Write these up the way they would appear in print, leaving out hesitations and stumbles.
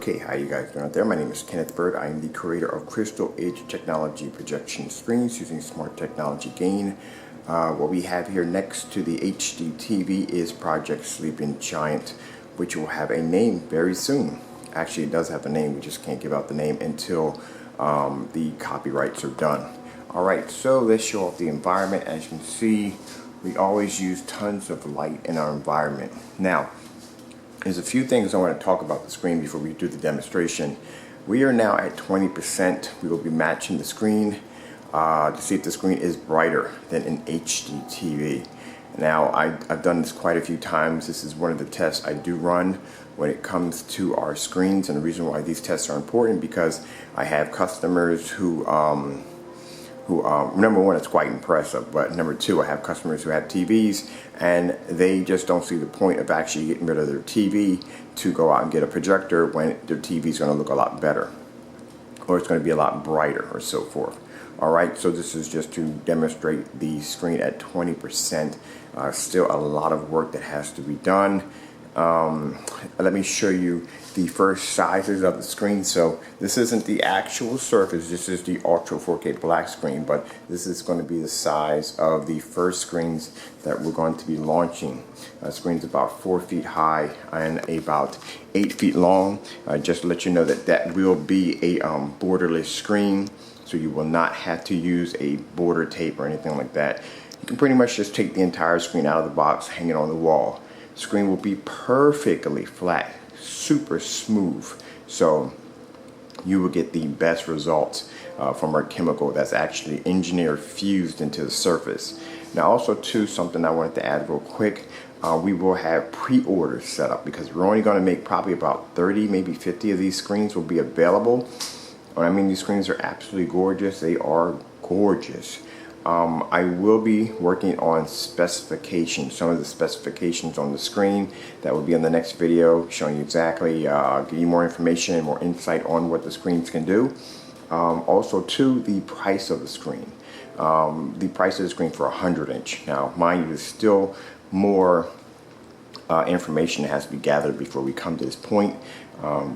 Okay, how you guys doing out there? My name is Kenneth Bird. I am the creator of Crystal Edge Technology projection screens using smart technology gain. What we have here next to the Hdtv is Project Sleeping Giant, which will have a name very soon. Actually, it does have a name. We just can't give out the name until the copyrights are done. Alright, so let's show off the environment. As you can see, we always use tons of light in our environment. Now, there's a few things I want to talk about the screen before we do the demonstration. We are now at 20%. We will be matching the screen to see if the screen is brighter than an Hdtv. Now, I've done this quite a few times. This is one of the tests I do run when it comes to our screens, and the reason why these tests are important because I have customers who number one, it's quite impressive, but number two, I have customers who have TVs and they just don't see the point of actually getting rid of their TV to go out and get a projector when their TV is going to look a lot better or it's going to be a lot brighter or so forth. Alright, so this is just to demonstrate the screen at 20%. Still a lot of work that has to be done. Let me show you the first sizes of the screen. So this isn't the actual surface, this is the Ultra 4K black screen, but this is going to be the size of the first screens that we're going to be launching. Screen's about 4 feet high and about 8 feet long. Just to let you know that that will be a borderless screen, so you will not have to use a border tape or anything like that. You can pretty much just take the entire screen out of the box, hang it on the wall. Screen will be perfectly flat, super smooth, so you will get the best results from our chemical that's actually engineered fused into the surface. Now also too, something I wanted to add real quick, we will have pre-orders set up because we're only going to make probably about 30, maybe 50 of these screens will be available. I mean, these screens are absolutely gorgeous. They are gorgeous. I will be working on specifications, some of the specifications on the screen. That will be in the next video, showing you exactly, give you more information and more insight on what the screens can do. Also too, the price of the screen. The price of the screen for a 100-inch. Now, mind you, there's still more information that has to be gathered before we come to this point.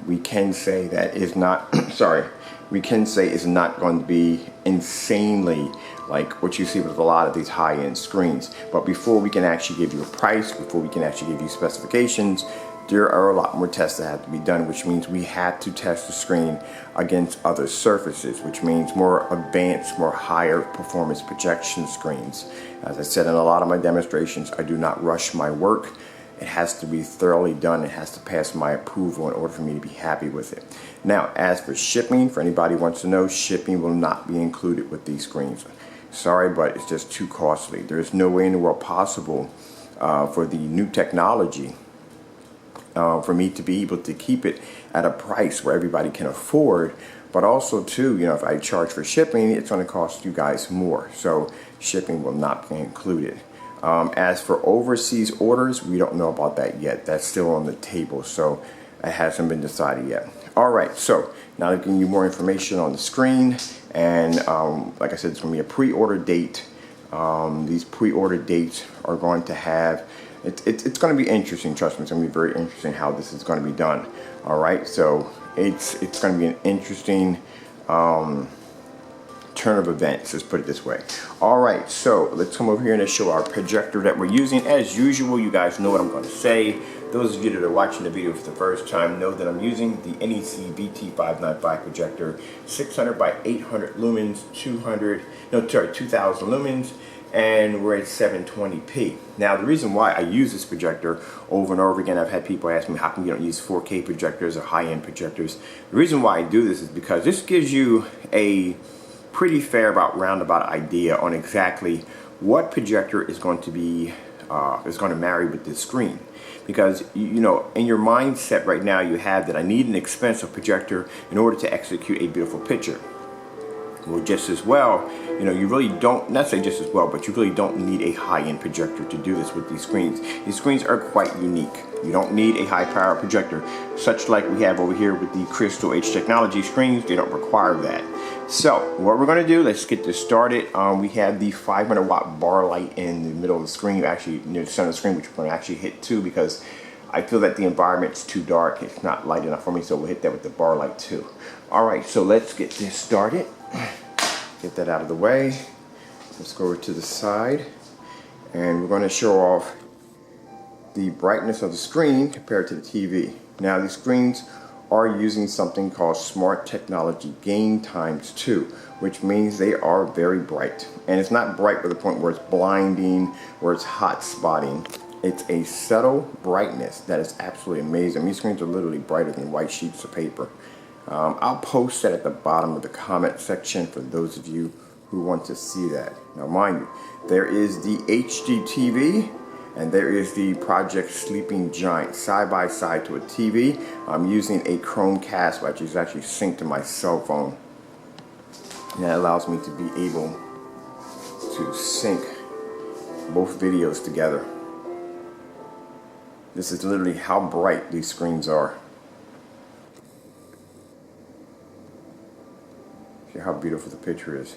We can say that is not, sorry, we can say it's not going to be insanely like what you see with a lot of these high-end screens. But before we can actually give you a price, before we can actually give you specifications, there are a lot more tests that have to be done, which means we have to test the screen against other surfaces, which means more advanced, more higher performance projection screens. As I said in a lot of my demonstrations, I do not rush my work. It has to be thoroughly done. It has to pass my approval in order for me to be happy with it. Now, as for shipping, for anybody who wants to know, shipping will not be included with these screens. Sorry, but it's just too costly. There's no way in the world possible for the new technology for me to be able to keep it at a price where everybody can afford. But also too, you know, if I charge for shipping, it's going to cost you guys more. So shipping will not be included. As for overseas orders, we don't know about that yet. That's still on the table, so it hasn't been decided yet. Alright, so now I'm giving you more information on the screen, and like I said, it's going to be a pre-order date. These pre-order dates are going to have, it's going to be interesting, trust me, it's going to be very interesting how this is going to be done. Alright, so it's going to be an interesting turn of events, let's put it this way. Alright, so let's come over here and let's show our projector that we're using. As usual, you guys know what I'm going to say. Those of you that are watching the video for the first time know that I'm using the NEC BT595 projector, 600 by 800 lumens, 2000 lumens, and we're at 720p. Now, the reason why I use this projector over and over again, I've had people ask me, how come you don't use 4K projectors or high-end projectors? The reason why I do this is because this gives you a pretty fair roundabout idea on exactly what projector is going to be marry with this screen. Because you know, in your mindset right now, you have that I need an expensive projector in order to execute a beautiful picture. Well, just as well, you know, you really don't, not say just as well, but you really don't need a high-end projector to do this with these screens. These screens are quite unique. You don't need a high-power projector, such like we have over here with the Crystal Edge Technology screens. They don't require that. So, what we're going to do, let's get this started. We have the 500 watt bar light in the middle of the screen, actually near the center of the screen, which we're going to actually hit too, because I feel that the environment's too dark. It's not light enough for me, so we'll hit that with the bar light too. All right, so let's get this started. Get that out of the way. Let's go over to the side, and we're going to show off the brightness of the screen compared to the TV. Now, these screens are using something called smart technology gain times 2, which means they are very bright. And it's not bright to the point where it's blinding, where it's hot spotting. It's a subtle brightness that is absolutely amazing. These screens are literally brighter than white sheets of paper. I'll post that at the bottom of the comment section for those of you who want to see that. Now, mind you, there is the Hdtv and there is the Project Sleeping Giant side by side to a TV. I'm using a Chromecast, which is actually synced to my cell phone. And that allows me to be able to sync both videos together. This is literally how bright these screens are. See how beautiful the picture is.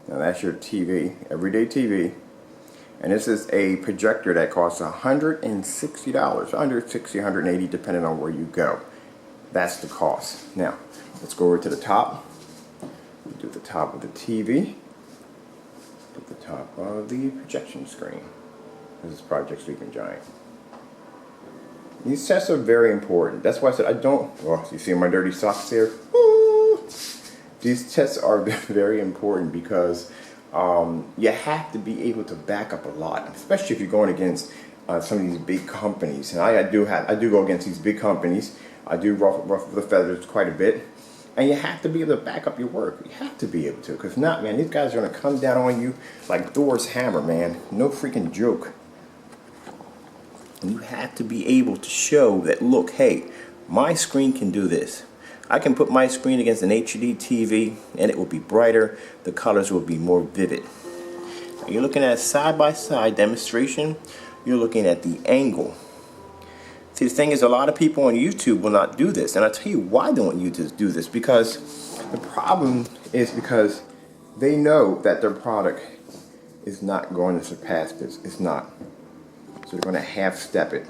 Now that's your TV, everyday TV. And this is a projector that costs $160, $160, $180, depending on where you go. That's the cost. Now, let's go over to the top. Do the top of the TV. Do the top of the projection screen. This is Project Sleeping Giant. These tests are very important. That's why I said I don't, well, you see my dirty socks here? Woo! These tests are very important because you have to be able to back up a lot, especially if you're going against some of these big companies. And I do go against these big companies. I do ruffle the feathers quite a bit. And you have to be able to back up your work. You have to be able to, because if not, man, these guys are going to come down on you like Thor's hammer, man. No freaking joke. And you have to be able to show that, look, hey, my screen can do this. I can put my screen against an HD TV and it will be brighter. The colors will be more vivid. Now, you're looking at a side-by-side demonstration. You're looking at the angle. See, the thing is, a lot of people on YouTube will not do this. And I'll tell you why they want you to do this. Because the problem is because they know that their product is not going to surpass this. It's not. So they're going to half-step it.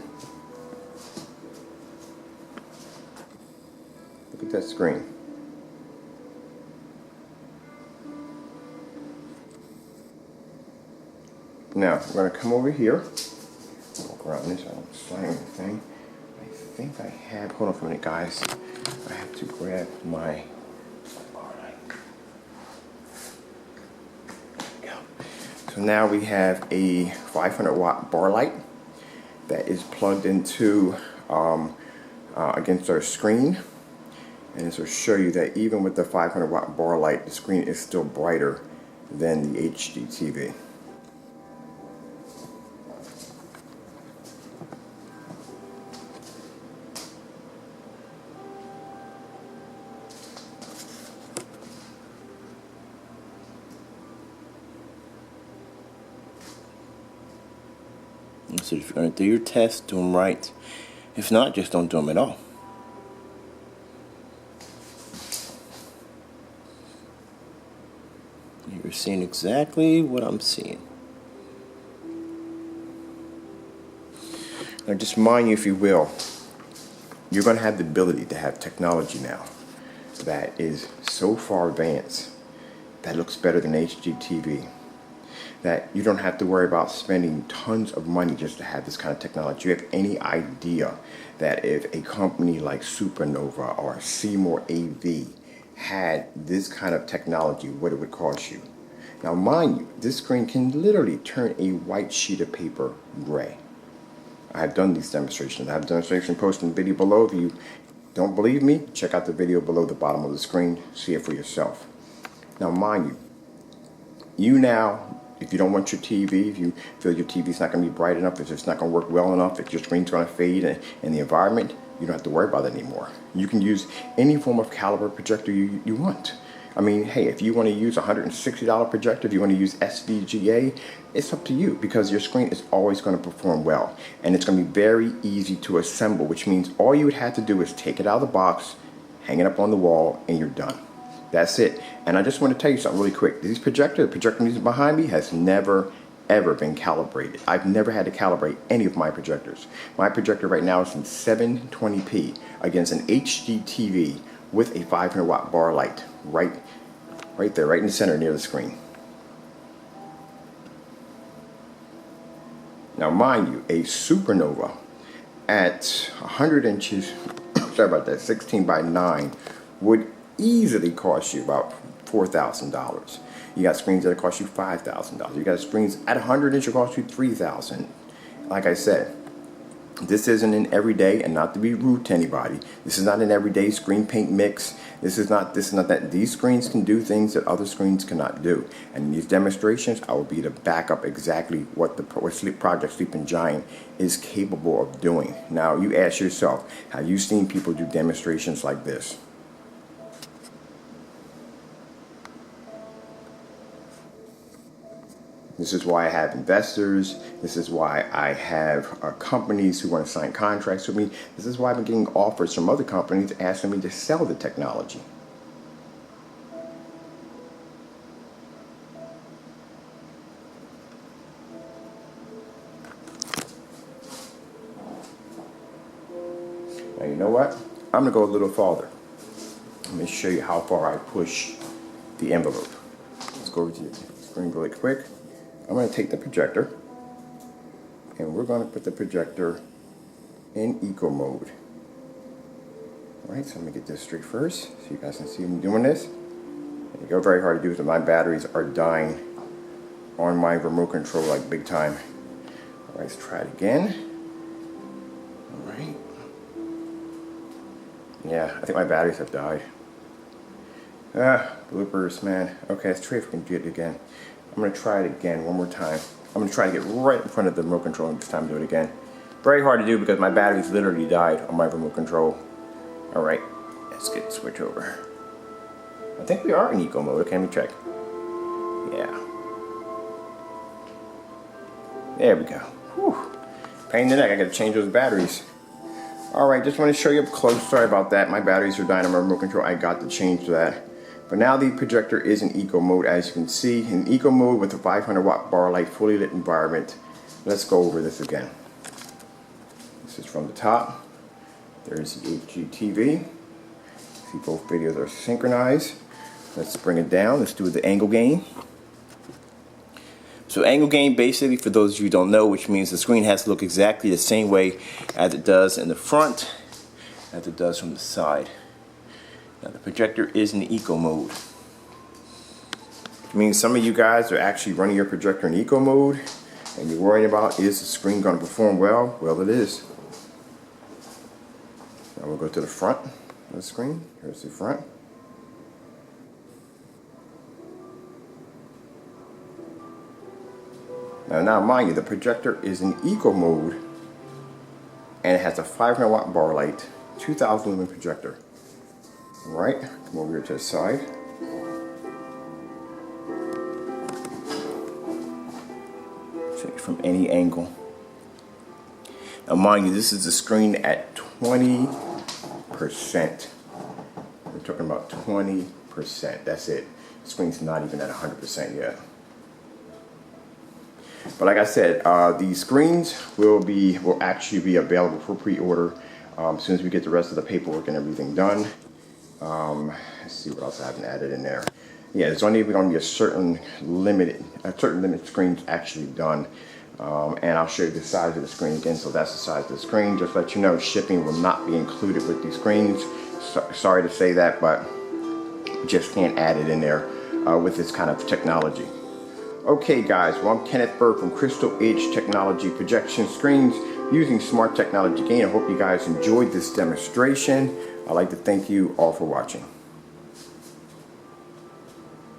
Look at that screen. Now, we're going to come over here. Walk around this. I don't slam anything. I think I have, hold on for a minute, guys. I have to grab my bar light. There we go. So now we have a 500 watt bar light that is plugged into against our screen. And this will show you that even with the 500 watt bar light, the screen is still brighter than the HD TV. So if you're going to do your test, do them right. If not, just don't do them at all. You're seeing exactly what I'm seeing. Now just mind you, if you will, you're going to have the ability to have technology now that is so far advanced that looks better than HDTV. That you don't have to worry about spending tons of money just to have this kind of technology. You have any idea that if a company like Supernova or Seymour AV had this kind of technology, what it would cost you? Now mind you, this screen can literally turn a white sheet of paper gray. I have done these demonstrations. I have a demonstration posted in the video below. If you don't believe me, check out the video below the bottom of the screen. See it for yourself. Now mind you now, if you don't want your TV, if you feel your TV's not going to be bright enough, if it's not going to work well enough, if your screen's going to fade in the environment, you don't have to worry about it anymore. You can use any form of caliber projector you want. I mean, hey, if you want to use a $160 projector, if you want to use SVGA, it's up to you, because your screen is always going to perform well. And it's going to be very easy to assemble, which means all you would have to do is take it out of the box, hang it up on the wall, and you're done. That's it. And I just want to tell you something really quick. The projector I'm using behind me has never ever been calibrated. I've never had to calibrate any of my projectors. My projector right now is in 720p against an Hdtv with a 500 watt bar light right there, right in the center near the screen. Now mind you, a supernova at 100 inches, sorry about that, 16 by 9 would easily cost you about $4,000. You got screens that cost you $5,000. You got screens at 100 inch that cost you $3,000. Like I said, this isn't an everyday, and not to be rude to anybody, this is not an everyday screen paint mix. This is not that. These screens can do things that other screens cannot do. And in these demonstrations, I will be to back up exactly what Project Sleeping Giant is capable of doing. Now, you ask yourself, have you seen people do demonstrations like this? This is why I have investors. This is why I have companies who want to sign contracts with me. This is why I've been getting offers from other companies asking me to sell the technology. Now, you know what? I'm going to go a little farther. Let me show you how far I push the envelope. Let's go over to the screen really quick. I'm going to take the projector and we're going to put the projector in eco mode. Alright, so I'm going to get this straight first so you guys can see me doing this. There you go, very hard to do because my batteries are dying on my remote control like big time. Alright, let's try it again. Alright. Yeah, I think my batteries have died. Bloopers, man. Okay, let's try if we can do it again. I'm going to try it again one more time. I'm going to try to get right in front of the remote control and this time do it again. Very hard to do because my batteries literally died on my remote control. Alright, let's get the switch over. I think we are in eco mode. Okay, let me check. Yeah. There we go. Whew. Pain in the neck. I got to change those batteries. Alright, just want to show you up close. Sorry about that. My batteries are dying on my remote control. I got to change that. But now the projector is in eco mode, as you can see. In eco mode with a 500 watt bar light, fully lit environment. Let's go over this again. This is from the top. There's the Hdtv. See, both videos are synchronized. Let's bring it down. Let's do the angle gain. So angle gain, basically, for those of you who don't know, which means the screen has to look exactly the same way as it does in the front, as it does from the side. Now the projector is in eco mode. It means some of you guys are actually running your projector in eco mode and you're worrying about, is the screen going to perform well? Well, it is. Now we'll go to the front of the screen. Here's the front. Now mind you, the projector is in eco mode and it has a 500 watt bar light, 2000 lumen projector. Alright, come over here to the side. Check from any angle. Now mind you, this is the screen at 20%. We're talking about 20%. That's it. The screen's not even at 100% yet. But like I said, these screens will actually be available for pre-order as soon as we get the rest of the paperwork and everything done. Let's see what else I haven't added in there. Yeah, there's only going to be a certain limit screens actually done. And I'll show you the size of the screen again. So that's the size of the screen. Just to let you know, shipping will not be included with these screens. Sorry to say that, but just can't add it in there with this kind of technology. Okay guys, well, I'm Kenneth Berg from Crystal Edge Technology Projection Screens using Smart Technology Gain. I hope you guys enjoyed this demonstration. I'd like to thank you all for watching.